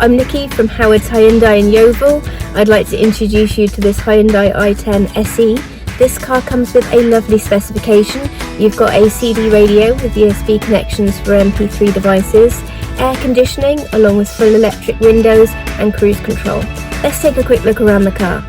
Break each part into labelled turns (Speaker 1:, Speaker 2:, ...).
Speaker 1: I'm Nikki from Howard's Hyundai in Yeovil. I'd like to introduce you to this Hyundai i10 SE. This car comes with a lovely specification. You've got a CD radio with USB connections for MP3 devices, air conditioning along with full electric windows and cruise control. Let's take a quick look around the car.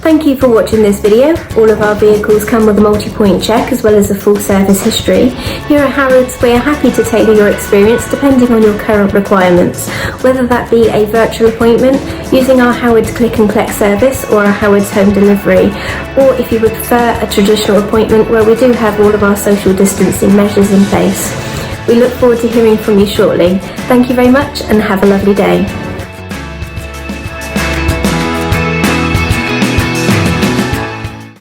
Speaker 1: Thank you for watching this video. All of our vehicles come with a multi-point check as well as a full service history. Here at Howard's, we are happy to tailor your experience depending on your current requirements, whether that be a virtual appointment using our Howard's Click and Collect service or our Howard's Home Delivery, or if you would prefer a traditional appointment where we do have all of our social distancing measures in place. We look forward to hearing from you shortly. Thank you very much and have a lovely day.